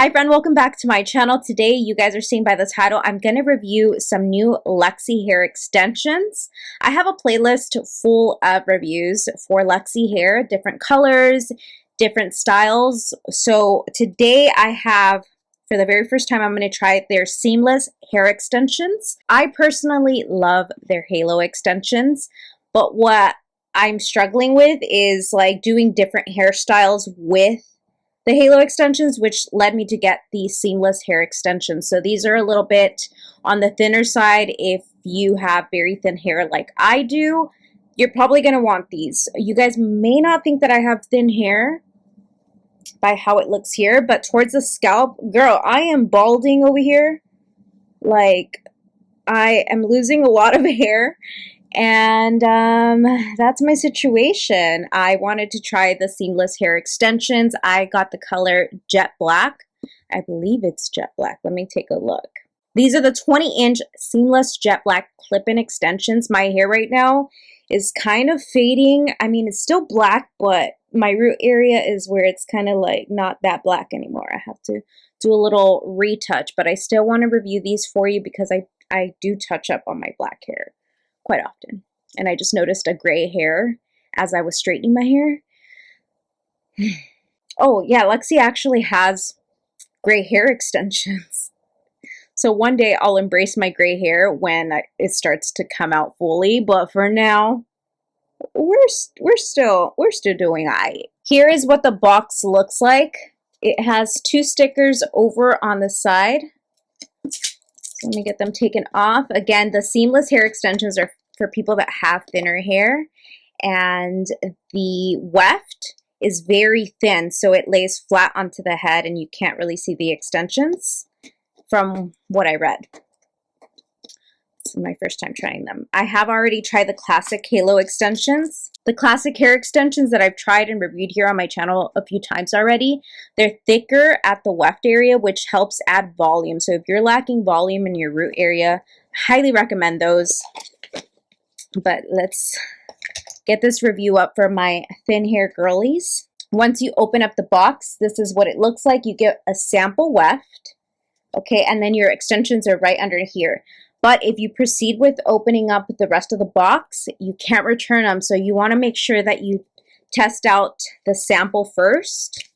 Hi friend, welcome back to my channel. Today, you guys are seeing by the title, I'm going to review some new Luxy hair extensions. I have a playlist full of reviews for Luxy hair, different colors, different styles. So today I have, for the very first time, I'm going to try their seamless hair extensions. I personally love their halo extensions, but what I'm struggling with is like doing different hairstyles with the halo extensions, which led me to get the seamless hair extensions. So these are a little bit on the thinner side. If you have very thin hair like I do, you're probably going to want these. You guys may not think that I have thin hair by how it looks here, but towards the scalp, girl, I am balding over here. Like, I am losing a lot of hair. And that's my situation. I wanted to try the seamless hair extensions. I got the color jet black. I believe it's jet black. Let me take a look. These are the 20-inch seamless jet black clip-in extensions. My hair right now is kind of fading. I mean, it's still black, but my root area is where it's kind of like not that black anymore. I have to do a little retouch, but I still want to review these for you because I do touch up on my black hair quite often. And I just noticed a gray hair as I was straightening my hair. Oh yeah, Luxy actually has gray hair extensions. So one day I'll embrace my gray hair when it starts to come out fully, but for now, we're still doing all right. Here is what the box looks like. It has two stickers over on the side. Let me get them taken off. Again, the seamless hair extensions are for people that have thinner hair, and the weft is very thin, so it lays flat onto the head and you can't really see the extensions from what I read. This is my first time trying them. I have already tried the classic halo extensions. The classic hair extensions that I've tried and reviewed here on my channel a few times already, they're thicker at the weft area, which helps add volume. So if you're lacking volume in your root area, highly recommend those. But let's get this review up for my thin hair girlies. Once you open up the box, this is what it looks like. You get a sample weft, okay, and then your extensions are right under here. But if you proceed with opening up the rest of the box, you can't return them. So you want to make sure that you test out the sample first.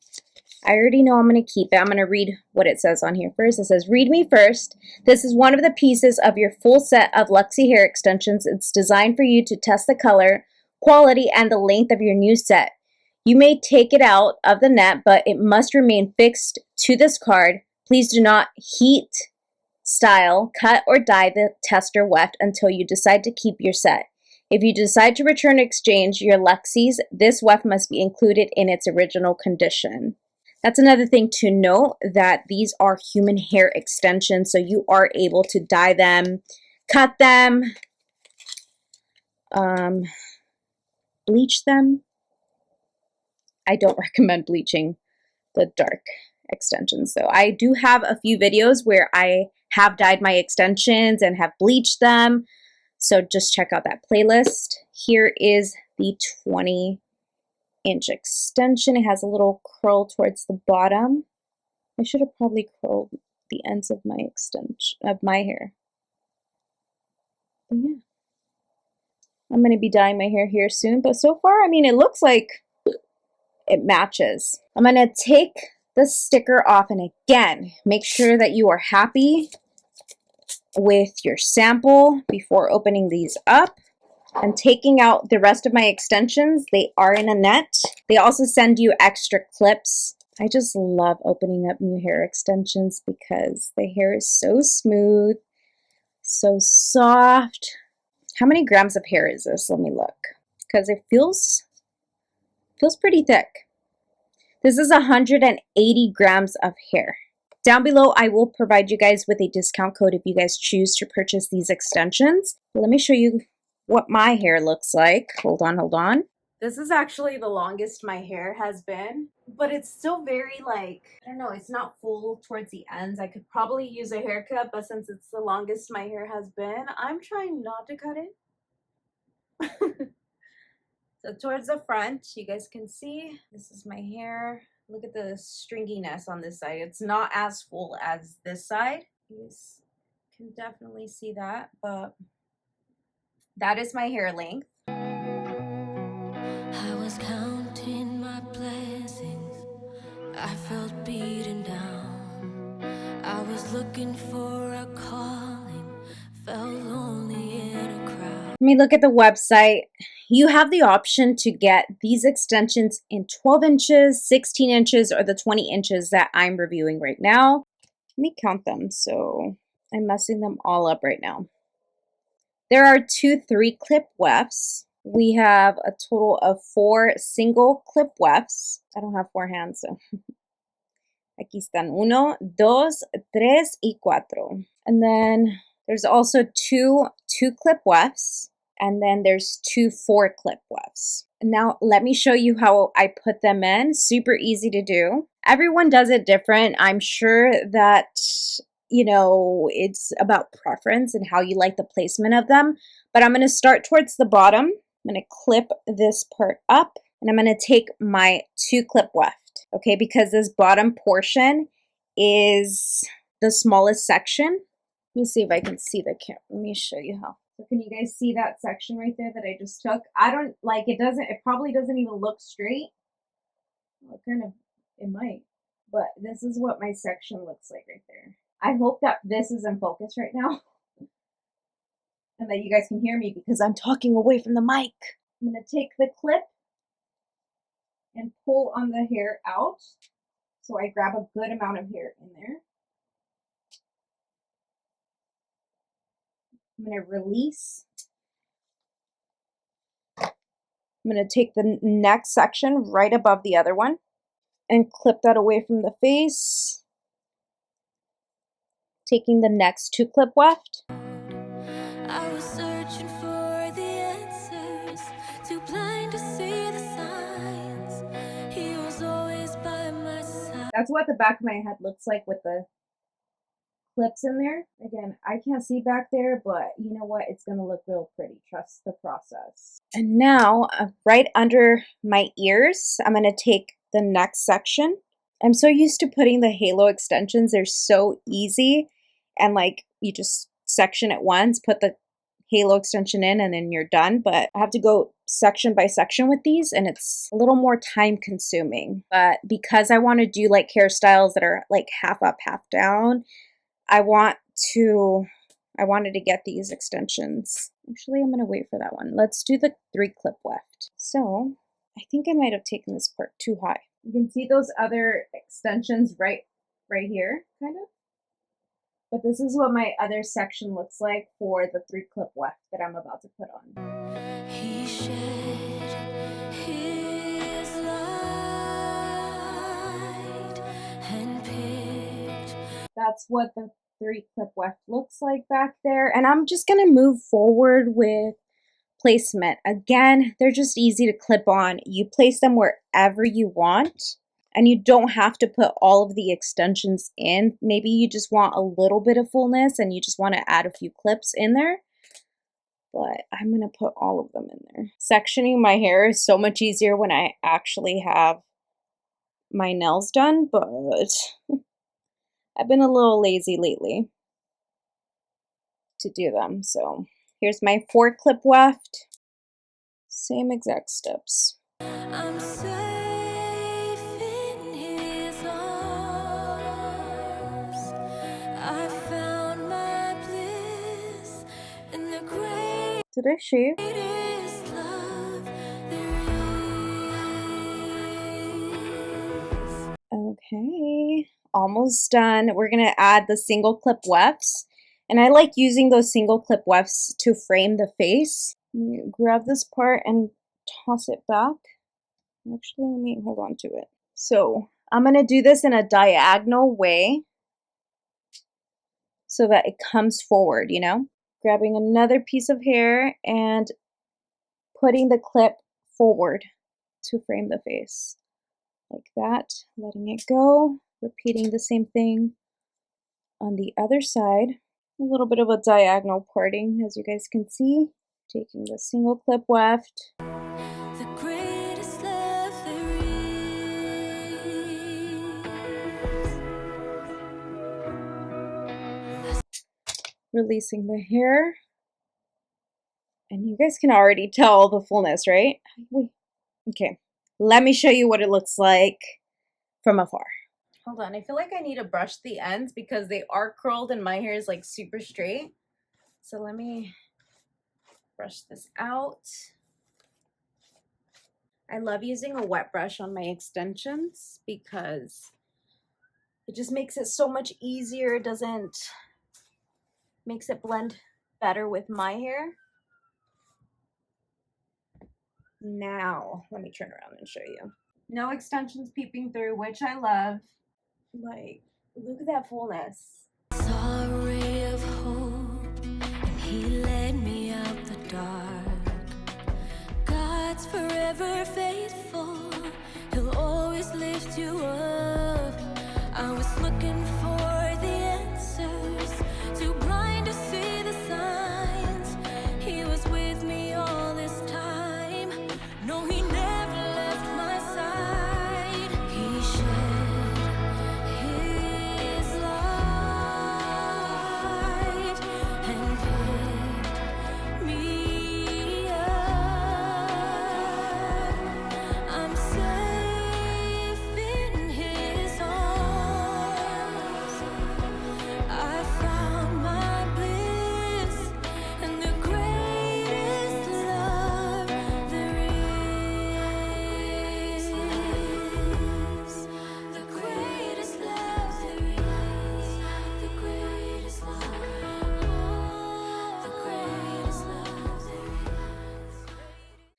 I already know I'm going to keep it. I'm going to read what it says on here first. It says, read me first. This is one of the pieces of your full set of Luxy hair extensions. It's designed for you to test the color, quality, and the length of your new set. You may take it out of the net, but it must remain fixed to this card. Please do not heat, style, cut, or dye the tester weft until you decide to keep your set. If you decide to return or exchange your Luxys, this weft must be included in its original condition. That's another thing to note, that these are human hair extensions, so you are able to dye them, cut them, bleach them. I don't recommend bleaching the dark extensions, though. I do have a few videos where I have dyed my extensions and have bleached them, so just check out that playlist. Here is the 20-inch extension. It has a little curl towards the bottom. I should have probably curled the ends of my hair. But yeah, I'm going to be dyeing my hair here soon, but so far, I mean, it looks like it matches. I'm going to take the sticker off, and again, make sure that you are happy with your sample before opening these up. I'm taking out the rest of my extensions. They are in a net. They also send you extra clips. I just love opening up new hair extensions because the hair is so smooth, so soft. How many grams of hair is this? Let me look, because it feels pretty thick. This is 180 grams of hair. Down below, I will provide you guys with a discount code if you guys choose to purchase these extensions. Let me show you what my hair looks like. Hold on. This is actually the longest my hair has been, but it's still very, like, I don't know, it's not full towards the ends. I could probably use a haircut, but since it's the longest my hair has been, I'm trying not to cut it. So towards the front, you guys can see, this is my hair. Look at the stringiness on this side. It's not as full as this side. You can definitely see that, but that is my hair length. I was counting my blessings. I felt beaten down. I was looking for a calling. Felt lonely in a crowd. Let me look at the website. You have the option to get these extensions in 12 inches, 16 inches, or the 20 inches that I'm reviewing right now. Let me count them. So I'm messing them all up right now. There are 2 3-clip wefts. We have a total of 4 single clip wefts. I don't have 4 hands, so. Aquí están 1, 2, 3, y 4. And then there's also 2 2-clip wefts. And then there's 2 4-clip wefts. Now let me show you how I put them in. Super easy to do. Everyone does it different. I'm sure that, you know, it's about preference and how you like the placement of them. But I'm going to start towards the bottom. I'm going to clip this part up. And I'm going to take my 2-clip weft. Okay, because this bottom portion is the smallest section. Let me see if I can see the camera. Let me show you how. So can you guys see that section right there that I just took? I don't, like, it probably doesn't even look straight. Well, it might. But this is what my section looks like right there. I hope that this is in focus right now. And that you guys can hear me because I'm talking away from the mic. I'm going to take the clip and pull on the hair out. So I grab a good amount of hair in there. I'm going to release. I'm going to take the next section right above the other one and clip that away from the face. Taking the next 2-clip weft. I was searching for the answers, too blind to see the signs. He was always by my side. That's what the back of my head looks like with the clips in there. Again, I can't see back there, but you know what? It's going to look real pretty. Trust the process. And now, right under my ears, I'm going to take the next section. I'm so used to putting the halo extensions. They're so easy. And like, you just section it once, put the halo extension in, and then you're done. But I have to go section by section with these, and it's a little more time consuming. But because I want to do like hairstyles that are like half up, half down, I wanted to get these extensions. Actually, I'm going to wait for that one. Let's do the 3-clip weft. So I think I might have taken this part too high. You can see those other extensions right here, kind of. But this is what my other section looks like for the 3-clip weft that I'm about to put on. He shed his light and picked. That's what the 3-clip weft looks like back there. And I'm just going to move forward with placement. Again, they're just easy to clip on. You place them wherever you want. And you don't have to put all of the extensions in. Maybe you just want a little bit of fullness and you just want to add a few clips in there. But I'm going to put all of them in there. Sectioning my hair is so much easier when I actually have my nails done, but I've been a little lazy lately to do them. So here's my 4-clip weft. Same exact steps. I'm Did I shave? Okay, almost done. We're going to add the single clip wefts. And I like using those single clip wefts to frame the face. You grab this part and toss it back. Actually, let me hold on to it. So I'm going to do this in a diagonal way so that it comes forward, you know? Grabbing another piece of hair and putting the clip forward to frame the face. Like that, letting it go, repeating the same thing on the other side. A little bit of a diagonal parting, as you guys can see. Taking the single clip weft. The greatest love there is. releasing the hair. And you guys can already tell the fullness, right? Okay, let me show you what it looks like from afar. Hold on, I feel like I need to brush the ends because they are curled and my hair is like super straight. So let me brush this out. I love using a wet brush on my extensions because it just makes it so much easier. It makes it blend better with my hair. Now, let me turn around and show you. No extensions peeping through, which I love. Like, look at that fullness. Saw a ray of hope, and he led me out the dark. God's forever faithful, he'll always lift you up. I was looking for the answers, too blind to see the signs. He was with me all this time. No, he never left my side. He shed his light and picked me up. I'm safe in his arms. I found my bliss and the greatest love there is. The greatest love there is. The greatest love. The greatest love there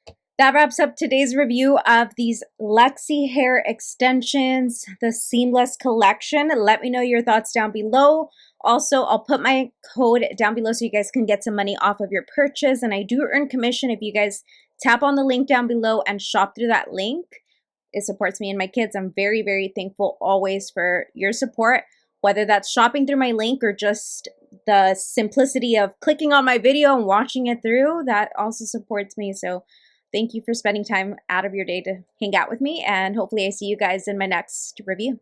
is. That wraps up today's review of these Luxy hair extensions, the seamless collection. Let me know your thoughts down below. Also, I'll put my code down below so you guys can get some money off of your purchase. And I do earn commission if you guys tap on the link down below and shop through that link. It supports me and my kids. I'm very, very thankful always for your support, whether that's shopping through my link or just the simplicity of clicking on my video and watching it through. That also supports me. So thank you for spending time out of your day to hang out with me, and hopefully I see you guys in my next review.